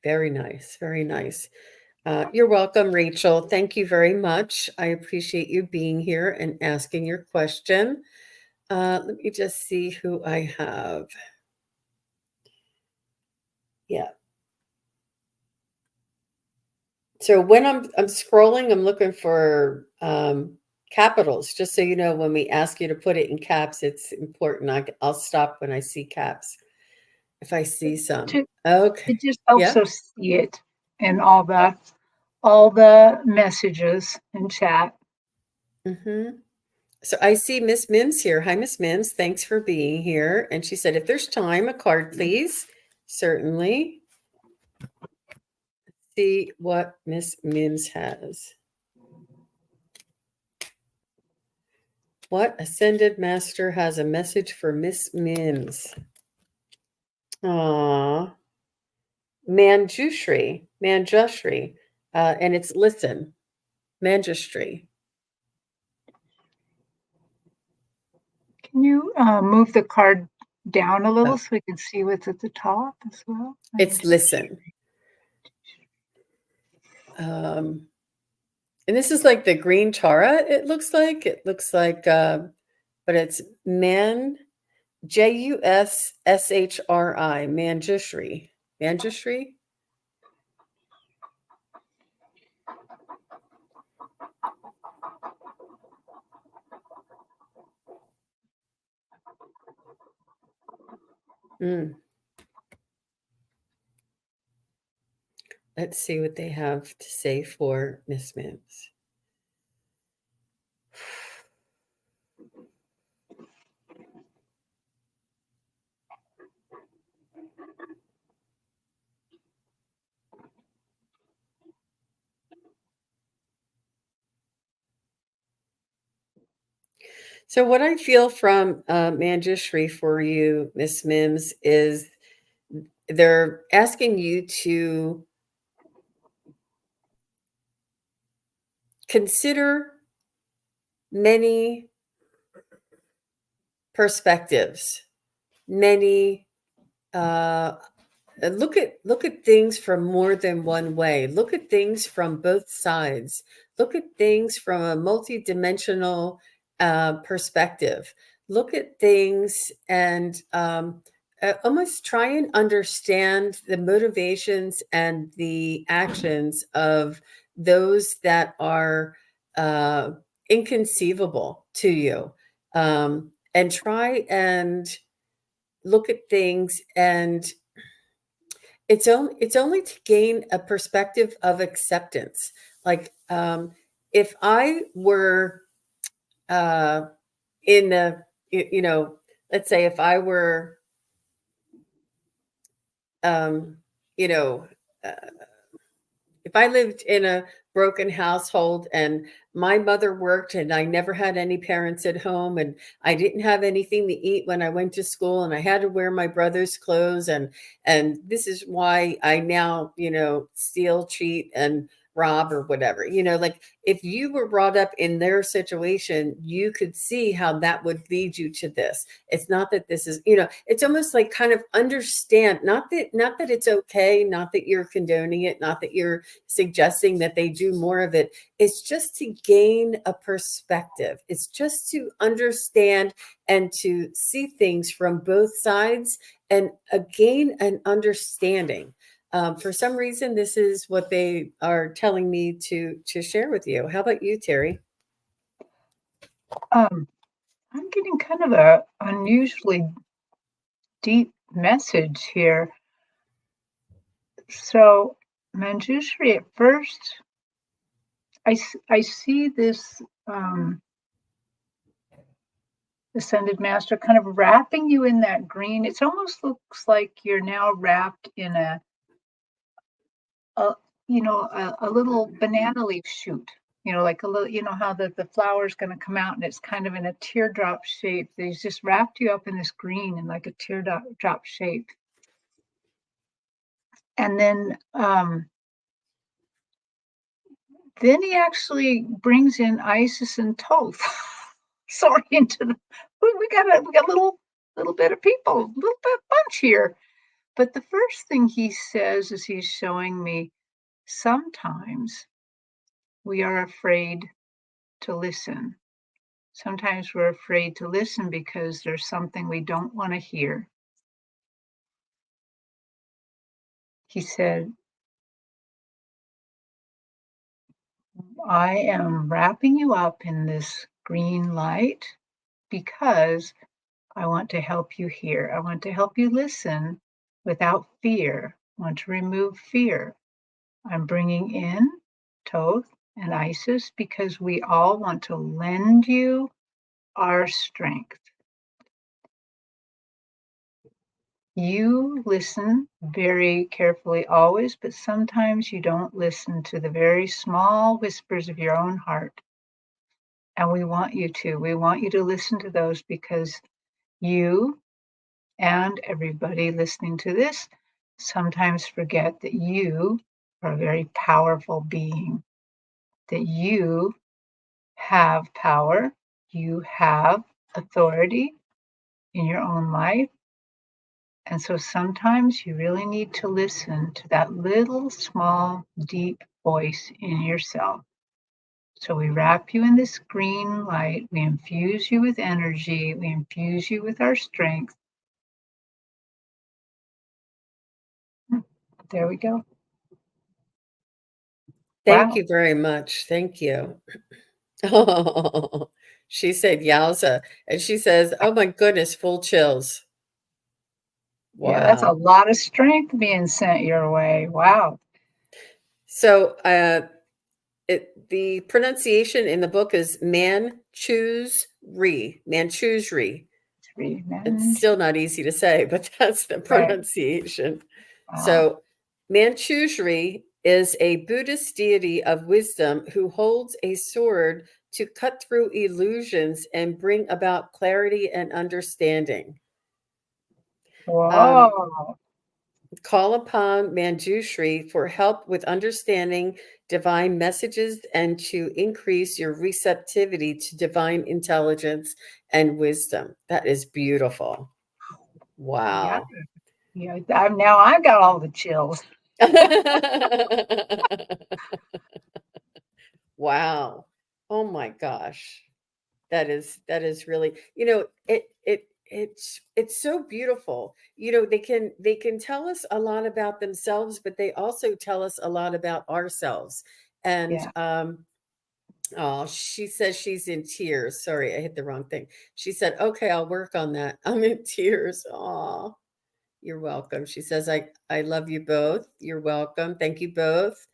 A: very nice, very nice. You're welcome, Rachel. Thank you very much. I appreciate you being here and asking your question. Let me just see who I have. Yeah. So when I'm scrolling, I'm looking for capitals. Just so you know, when we ask you to put it in caps, it's important. I'll stop when I see caps. If I see some. Okay.
B: It just helps
A: Yeah.
B: us see it and all the messages in chat.
A: Mm-hmm. So I see Miss Mims here. Hi, Miss Mims. Thanks for being here. And she said, if there's time, a card, please. Certainly. See what Miss Mims has. What Ascended Master has a message for Miss Mims? Aww. Manjushri, and it's listen, Manjushri.
B: Can you move the card down a little
A: Oh,
B: so we can see what's at the top as well?
A: it's listen. Um, and this is like the green Tara. It looks like but it's man Jushri, Manjushri. Mm. Let's see what they have to say for Miss Mims. So what I feel from Manjushri for you, Miss Mims, is they're asking you to consider many perspectives, many look at things from more than one way. Look at things from both sides. Look at things from a multidimensional perspective. Look at things and almost try and understand the motivations and the actions of those that are uh, inconceivable to you, and try and look at things, and it's only to gain a perspective of acceptance. Like, if I were uh, in a, let's say if I were, um, you know, uh, if I lived in a broken household and my mother worked and I never had any parents at home and I didn't have anything to eat when I went to school and I had to wear my brother's clothes, and this is why I now, steal, cheat and rob or whatever. Like, if you were brought up in their situation, you could see how that would lead you to this. It's not that this is, it's almost like kind of understand, not that it's okay, not that you're condoning it, not that you're suggesting that they do more of it. It's just to gain a perspective. It's just to understand and to see things from both sides and gain an understanding. For some reason, this is what they are telling me to share with you. How about you, Terry?
B: I'm getting kind of a unusually deep message here. So, Manjushri, at first, I see this Ascended Master kind of wrapping you in that green. It almost looks like you're now wrapped in a a little banana leaf shoot. Like a little, how the flower is going to come out and it's kind of in a teardrop shape. He's just wrapped you up in this green in like a teardrop shape. And then he actually brings in Isis and Thoth. Sorry, into the we got a little bit of people, a little bit bunch here. But the first thing he says is he's showing me sometimes we are afraid to listen. Sometimes we're afraid to listen because there's something we don't want to hear. He said, I am wrapping you up in this green light because I want to help you hear. I want to help you listen without fear. I want to remove fear. I'm bringing in Toth and Isis because we all want to lend you our strength. You listen very carefully always, but sometimes you don't listen to the very small whispers of your own heart. And we want you to. We want you to listen to those because you and everybody listening to this sometimes forget that you are a very powerful being, that you have power, you have authority in your own life. And so sometimes you really need to listen to that little, small, deep voice in yourself. So we wrap you in this green light, we infuse you with energy, we infuse you with our strength. There we go.
A: Thank
B: Wow.
A: you very much. Thank you. Oh, she said yowza. And she says, oh my goodness, full chills.
B: Yeah, that's a
A: Wow.
B: lot of strength being sent your way. Wow.
A: So the pronunciation in the book is Manchusri. It's
B: Revenge.
A: still not easy to say, but that's the
B: Right.
A: pronunciation.
B: Wow.
A: So Manchusri is a Buddhist deity of wisdom who holds a sword to cut through illusions and bring about clarity and understanding. Um,
B: Whoa.
A: Call upon Manjushri for help with understanding divine messages and to increase your receptivity to divine intelligence and wisdom. That is beautiful.
B: Yeah.
A: Wow.
B: Yeah. Now I've got all the chills.
A: Wow. Oh my gosh. That is really, it's so beautiful. They can tell us a lot about themselves, but they also tell us a lot about ourselves. And
B: Yeah.
A: oh, she says she's in tears. Sorry, I hit the wrong thing. She said, "Okay, I'll work on that." I'm in tears. Oh, you're welcome. She says, I love you both. You're welcome. Thank you both.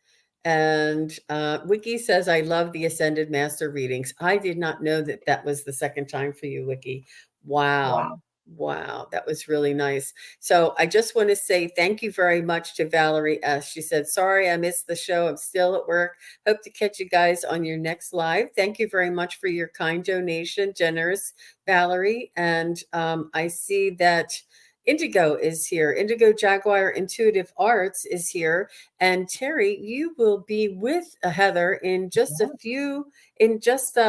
A: And Wiki says, I love the Ascended Master readings. I did not know that that was the second time for you, Wiki. Wow.
B: Wow.
A: Wow. That was really nice. So I just want to say thank you very much to Valerie S. She said, sorry, I missed the show. I'm still at work. Hope to catch you guys on your next live. Thank you very much for your kind donation, generous Valerie. And I see that Indigo is here. Indigo Jaguar Intuitive Arts is here. And Terri, you will be with Heather in just
B: Yeah.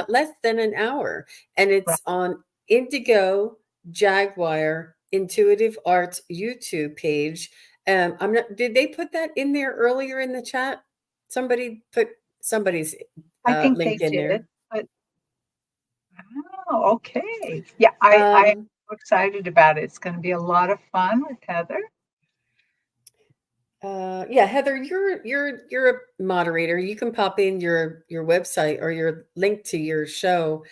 A: less than an hour. And
B: Right.
A: it's on Indigo Jaguar Intuitive Arts YouTube page. I'm not, did they put that in there earlier in the chat? Somebody put somebody's
B: I think they
A: link in
B: did.
A: there.
B: But oh, okay. Yeah, I'm
A: Um,
B: excited about it. It's going to be a lot of fun with Heather.
A: yeah, Heather, you're a moderator. You can pop in your website or your link to your show,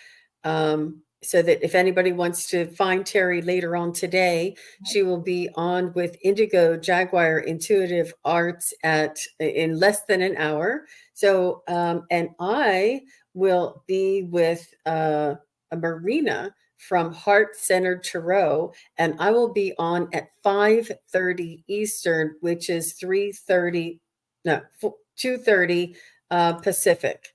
A: so that if anybody wants to find Terri later on today, she will be on with Indigo Jaguar Intuitive Arts at in less than an hour. So, and I will be with a Marina from Heart Centered Tarot, and I will be on at 5:30 Eastern, which is 3:30, no, 2:30 Pacific.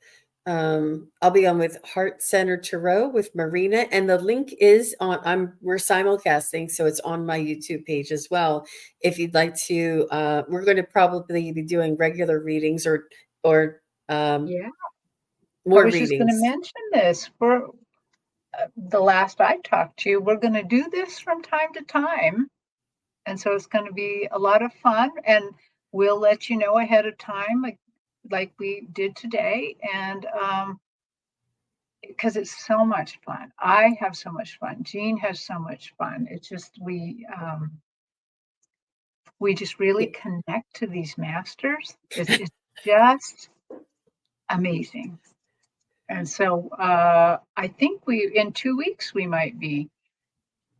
A: I'll be on with Heart Center Tarot with Marina, and the link is on. We're simulcasting, so it's on my YouTube page as well. If you'd like to, we're going to probably be doing regular readings or um,
B: Yeah. I
A: more
B: was just going to
A: readings.
B: mention this. For the last I talked to you, we're going to do this from time to time. And so it's going to be a lot of fun. And we'll let you know ahead of time. Like, like we did today, and because it's so much fun. I have so much fun. Jean has so much fun. It's just we just really
A: Y-
B: connect to these masters. It's just amazing. And so I think we in 2 weeks we might be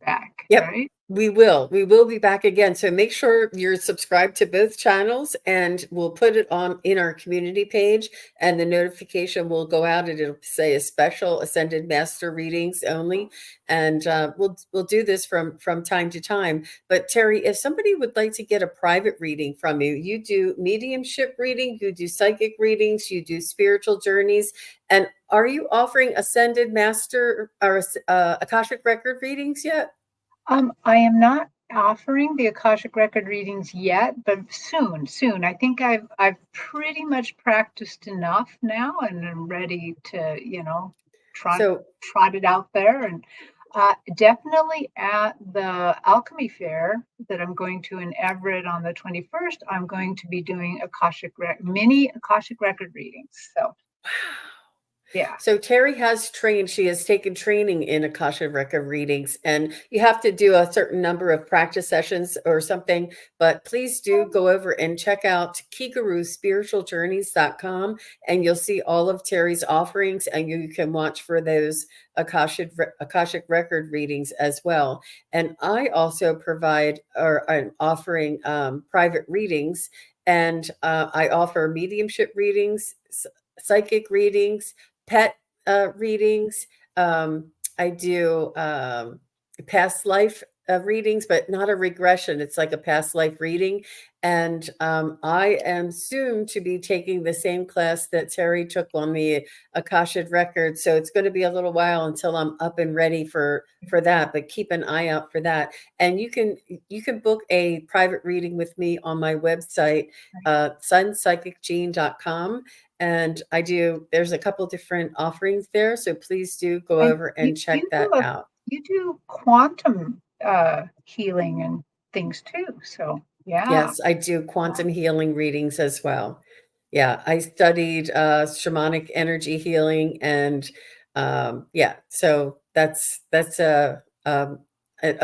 B: back,
A: Yep,
B: right?
A: we will. We will be back again. So make sure you're subscribed to both channels, and we'll put it on in our community page, and the notification will go out and it'll say a special Ascended Master readings only. And we'll do this from time to time. But Terri, if somebody would like to get a private reading from you, you do mediumship reading, you do psychic readings, you do spiritual journeys, and are you offering Ascended Master or Akashic Record readings yet?
B: I am not offering the Akashic Record readings yet, but soon, soon. I think I've pretty much practiced enough now, and I'm ready to, trot
A: So
B: trot it out there. And definitely at the Alchemy Fair that I'm going to in Everett on the 21st, I'm going to be doing mini Akashic Record readings. So yeah.
A: So Terri has trained, she has taken training in Akasha record readings, and you have to do a certain number of practice sessions or something. But please do go over and check out kigaruspiritualjourneys.com, and you'll see all of Terri's offerings, and you can watch for those Akashic record readings as well. And I also provide, or I'm offering private readings, and I offer mediumship readings, psychic readings, pet readings. I do past life readings, but not a regression. It's like a past life reading. And I am soon to be taking the same class that Terri took on the Akashic record. So it's going to be a little while until I'm up and ready for that. But keep an eye out for that. And you can book a private reading with me on my website, sunpsychicgene.com, and there's a couple different offerings there. So please do go
B: And
A: over and check that out.
B: you do quantum healing and things too. So yeah.
A: Yes, I do
B: Wow.
A: quantum healing readings as well. Yeah, I studied shamanic energy healing, and yeah, so that's a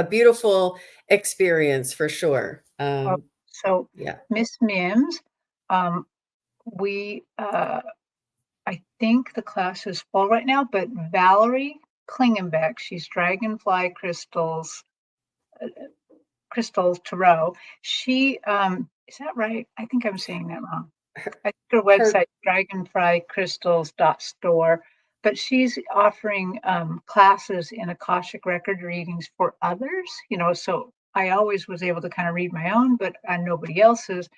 A: beautiful experience for sure.
B: Oh, so
A: Yeah,
B: Miss Mims, um, we I think the class is full right now, but Valerie Klingenbeck, she's Dragonfly Crystals Tarot. She is that right? I think I'm saying that wrong.
A: her,
B: I think her
A: her
B: website dragonflycrystals.store, but she's offering classes in Akashic record readings for others. So I always was able to kind of read my own, but nobody else's.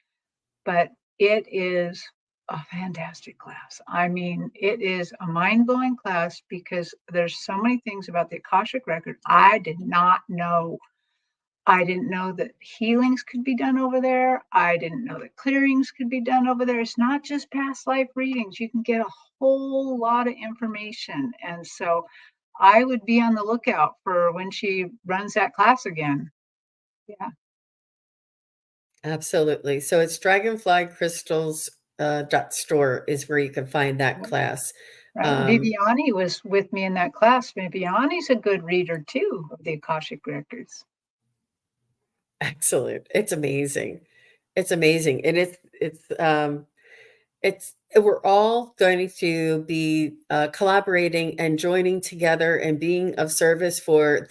B: But it is a fantastic class. I mean, it is a mind-blowing class because there's so many things about the Akashic record I did not know. I didn't know that healings could be done over there. I didn't know that clearings could be done over there. It's not just past life readings. You can get a whole lot of information. And so I would be on the lookout for when she runs that class again. Yeah.
A: Absolutely. So it's Dragonfly Crystals dot store is where you can find that class.
B: Right.
A: Um,
B: Viviani was with me in that class. Viviani's a good reader too of the Akashic records.
A: Excellent. It's amazing. It's amazing. And we're all going to be collaborating and joining together and being of service for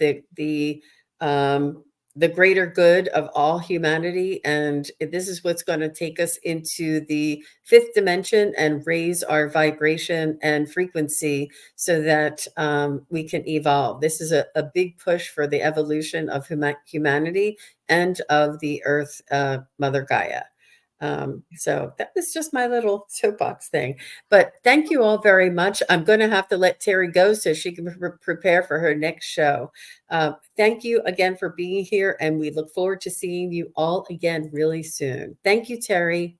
A: the greater good of all humanity. And this is what's going to take us into the fifth dimension and raise our vibration and frequency so that we can evolve. This is a big push for the evolution of humanity and of the earth, Mother Gaia. So that was just my little soapbox thing. But thank you all very much. I'm going to have to let Terri go so she can prepare for her next show. Thank you again for being here, and we look forward to seeing you all again really soon. Thank you, Terri.